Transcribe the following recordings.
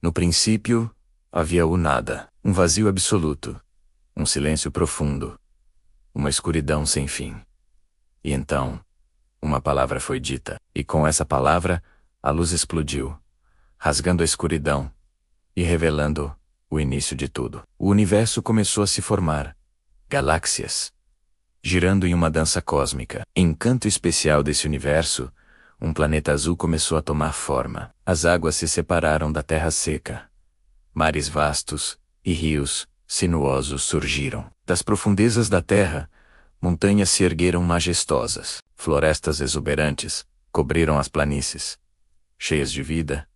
No princípio, havia o nada, um vazio absoluto, um silêncio profundo, uma escuridão sem fim. E então, uma palavra foi dita, e com essa palavra, a luz explodiu, rasgando a escuridão e revelando o início de tudo. O universo começou a se formar, galáxias, girando em uma dança cósmica. Em canto especial desse universo, um planeta azul começou a tomar forma. As águas se separaram da terra seca. Mares vastos e rios sinuosos surgiram. Das profundezas da terra, montanhas se ergueram majestosas. Florestas exuberantes cobriram as planícies, cheias de vida,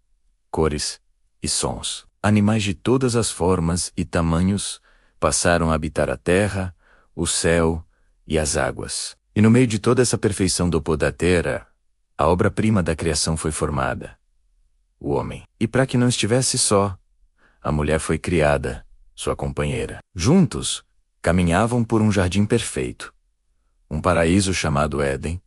cores e sons. Animais de todas as formas e tamanhos passaram a habitar a terra, o céu e as águas. E no meio de toda essa perfeição do pó da terra, a obra-prima da criação foi formada, o homem. E para que não estivesse só, a mulher foi criada, sua companheira. Juntos, caminhavam por um jardim perfeito, um paraíso chamado Éden,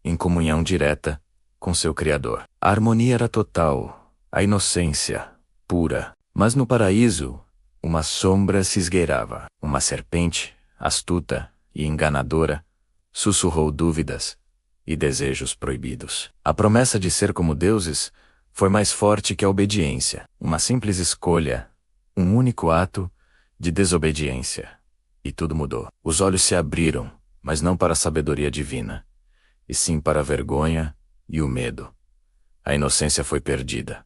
em comunhão direta com seu Criador. A harmonia era total, a inocência pura. Mas no paraíso, uma sombra se esgueirava. Uma serpente, astuta e enganadora, sussurrou dúvidas e desejos proibidos. A promessa de ser como deuses foi mais forte que a obediência. Uma simples escolha, um único ato de desobediência. E tudo mudou. Os olhos se abriram, mas não para a sabedoria divina, e sim para a vergonha e o medo. A inocência foi perdida.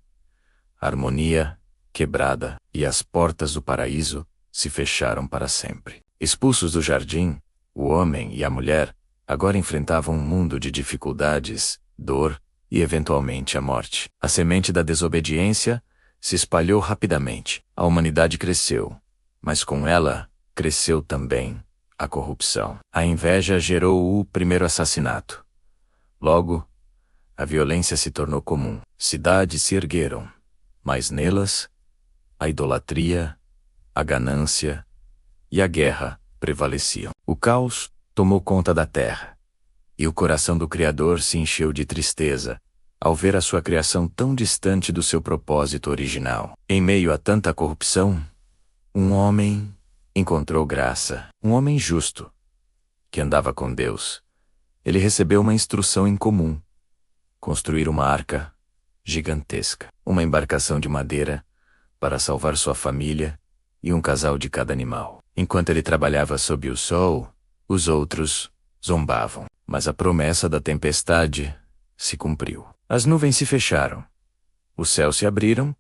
A harmonia quebrada, e as portas do paraíso se fecharam para sempre. Expulsos do jardim, o homem e a mulher agora enfrentavam um mundo de dificuldades, dor e eventualmente a morte. A semente da desobediência se espalhou rapidamente. A humanidade cresceu, mas com ela cresceu também a corrupção. A inveja gerou o primeiro assassinato. Logo, a violência se tornou comum. Cidades se ergueram, mas nelas, a idolatria, a ganância e a guerra prevaleciam. O caos tomou conta da terra, e o coração do Criador se encheu de tristeza ao ver a sua criação tão distante do seu propósito original. Em meio a tanta corrupção, um homem encontrou graça, um homem justo, que andava com Deus. Ele recebeu uma instrução incomum: construir uma arca gigantesca, uma embarcação de madeira para salvar sua família e um casal de cada animal. Enquanto ele trabalhava sob o sol, os outros zombavam. Mas a promessa da tempestade se cumpriu. As nuvens se fecharam, os céus se abriram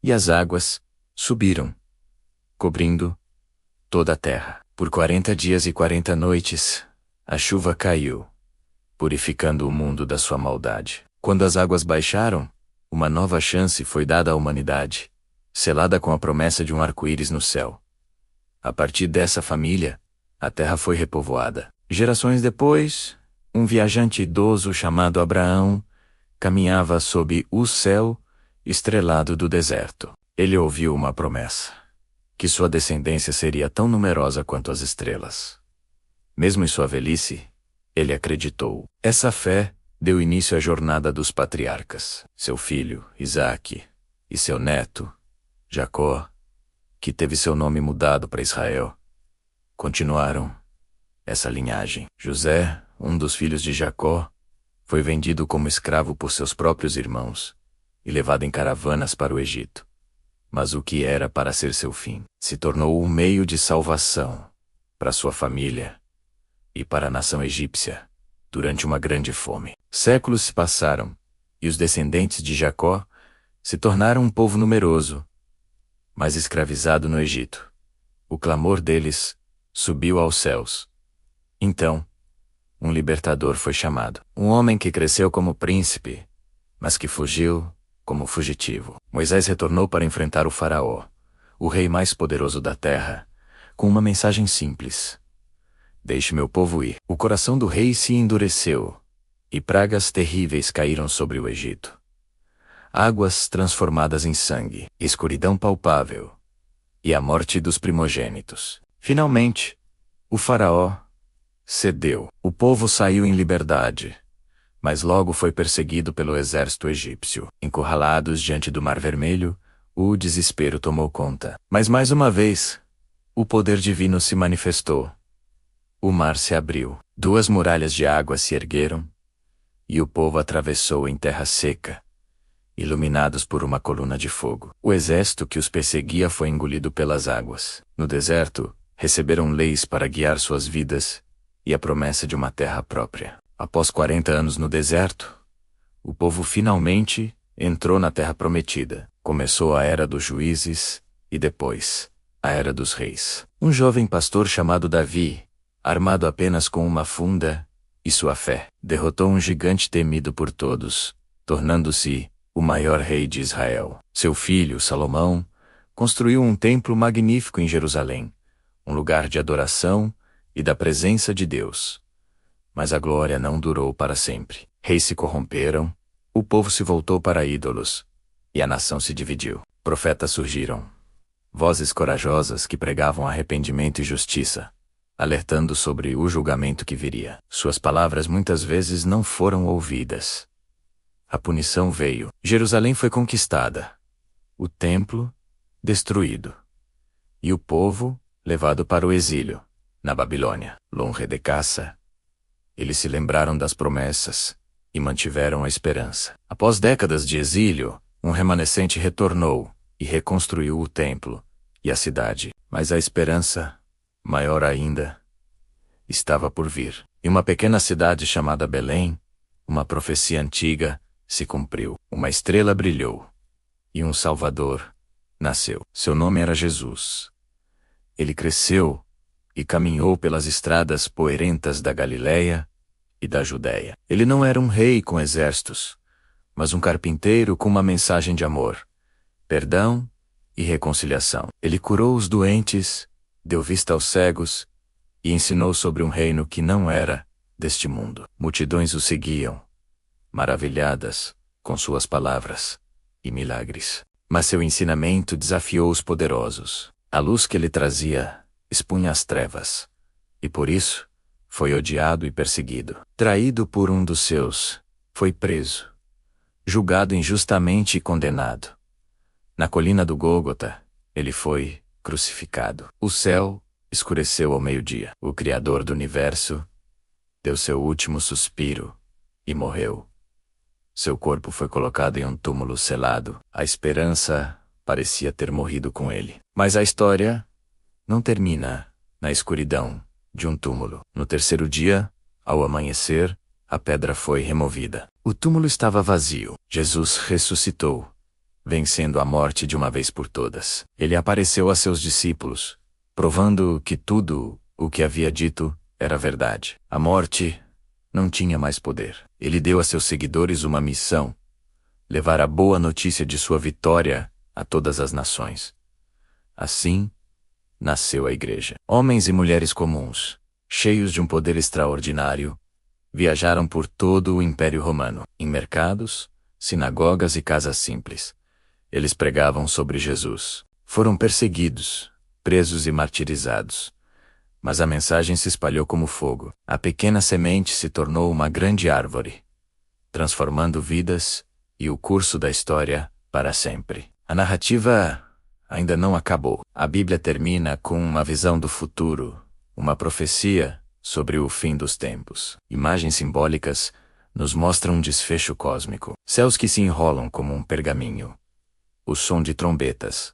e as águas subiram, cobrindo toda a terra. Por 40 dias e 40 noites, a chuva caiu, purificando o mundo da sua maldade. Quando as águas baixaram, uma nova chance foi dada à humanidade, selada com a promessa de um arco-íris no céu. A partir dessa família, a terra foi repovoada. Gerações depois, um viajante idoso chamado Abraão caminhava sob o céu estrelado do deserto. Ele ouviu uma promessa: que sua descendência seria tão numerosa quanto as estrelas. Mesmo em sua velhice, ele acreditou. Essa fé deu início à jornada dos patriarcas. Seu filho, Isaque, e seu neto, Jacó, que teve seu nome mudado para Israel, continuaram essa linhagem. José, um dos filhos de Jacó, foi vendido como escravo por seus próprios irmãos e levado em caravanas para o Egito. Mas o que era para ser seu fim se tornou um meio de salvação para sua família e para a nação egípcia durante uma grande fome. Séculos se passaram e os descendentes de Jacó se tornaram um povo numeroso, mas escravizado no Egito. O clamor deles subiu aos céus. Então, um libertador foi chamado. Um homem que cresceu como príncipe, mas que fugiu como fugitivo. Moisés retornou para enfrentar o faraó, o rei mais poderoso da terra, com uma mensagem simples: deixe meu povo ir. O coração do rei se endureceu, e pragas terríveis caíram sobre o Egito. Águas transformadas em sangue, escuridão palpável, e a morte dos primogênitos. Finalmente, o faraó cedeu. O povo saiu em liberdade, mas logo foi perseguido pelo exército egípcio. Encurralados diante do Mar Vermelho, O desespero tomou conta. Mas mais uma vez, o poder divino se manifestou. O mar se abriu, 2 muralhas de água se ergueram, e o povo atravessou em terra seca, iluminados por uma coluna de fogo. O exército que os perseguia foi engolido pelas águas. No deserto, receberam leis para guiar suas vidas e a promessa de uma terra própria. Após 40 anos no deserto, o povo finalmente entrou na terra prometida. Começou a era dos juízes e depois a era dos reis. Um jovem pastor chamado Davi, armado apenas com uma funda e sua fé, derrotou um gigante temido por todos, tornando-se o maior rei de Israel. Seu filho, Salomão, construiu um templo magnífico em Jerusalém, um lugar de adoração e da presença de Deus. Mas a glória não durou para sempre. Reis se corromperam, o povo se voltou para ídolos, e a nação se dividiu. Profetas surgiram, vozes corajosas que pregavam arrependimento e justiça, alertando sobre o julgamento que viria. Suas palavras muitas vezes não foram ouvidas. A punição veio. Jerusalém foi conquistada, o templo destruído, e o povo levado para o exílio, na Babilônia. Longe de casa, eles se lembraram das promessas e mantiveram a esperança. Após décadas de exílio, um remanescente retornou e reconstruiu o templo e a cidade. Mas a esperança, maior ainda, estava por vir. Em uma pequena cidade chamada Belém, uma profecia antiga se cumpriu. Uma estrela brilhou, e um Salvador nasceu. Seu nome era Jesus. Ele cresceu e caminhou pelas estradas poeirentas da Galileia e da Judéia. Ele não era um rei com exércitos, mas um carpinteiro com uma mensagem de amor, perdão e reconciliação. Ele curou os doentes, deu vista aos cegos e ensinou sobre um reino que não era deste mundo. Multidões o seguiam, maravilhadas com suas palavras e milagres. Mas seu ensinamento desafiou os poderosos. A luz que ele trazia expunha as trevas, e por isso foi odiado e perseguido. Traído por um dos seus, foi preso, julgado injustamente e condenado. Na colina do Gólgota, ele foi crucificado. O céu escureceu ao meio-dia. O Criador do universo deu seu último suspiro e morreu. Seu corpo foi colocado em um túmulo selado. A esperança parecia ter morrido com ele. Mas a história não termina na escuridão de um túmulo. No terceiro dia, ao amanhecer, a pedra foi removida. O túmulo estava vazio. Jesus ressuscitou, vencendo a morte de uma vez por todas. Ele apareceu a seus discípulos, provando que tudo o que havia dito era verdade. A morte não tinha mais poder. Ele deu a seus seguidores uma missão: levar a boa notícia de sua vitória a todas as nações. Assim, nasceu a igreja. Homens e mulheres comuns, cheios de um poder extraordinário, viajaram por todo o Império Romano. Em mercados, sinagogas e casas simples, eles pregavam sobre Jesus. Foram perseguidos, presos e martirizados. Mas a mensagem se espalhou como fogo. A pequena semente se tornou uma grande árvore, transformando vidas e o curso da história para sempre. A narrativa ainda não acabou. A Bíblia termina com uma visão do futuro, uma profecia sobre o fim dos tempos. Imagens simbólicas nos mostram um desfecho cósmico. Céus que se enrolam como um pergaminho. O som de trombetas,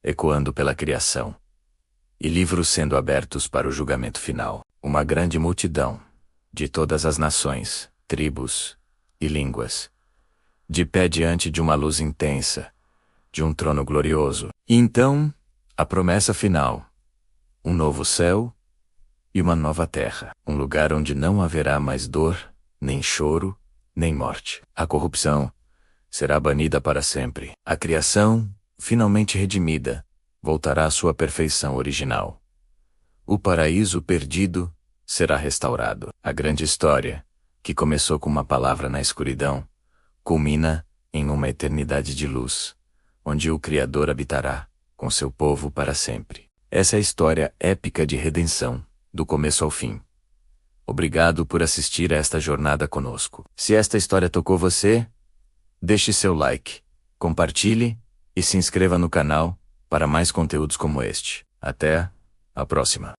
ecoando pela criação. E livros sendo abertos para o julgamento final. Uma grande multidão, de todas as nações, tribos e línguas, de pé diante de uma luz intensa, de um trono glorioso. E então, a promessa final: um novo céu e uma nova terra. Um lugar onde não haverá mais dor, nem choro, nem morte. A corrupção será banida para sempre. A criação, finalmente redimida, voltará à sua perfeição original. O paraíso perdido será restaurado. A grande história, que começou com uma palavra na escuridão, culmina em uma eternidade de luz, onde o Criador habitará com seu povo para sempre. Essa é a história épica de redenção, do começo ao fim. Obrigado por assistir a esta jornada conosco. Se esta história tocou você, deixe seu like, compartilhe E se inscreva no canal para mais conteúdos como este. Até a próxima.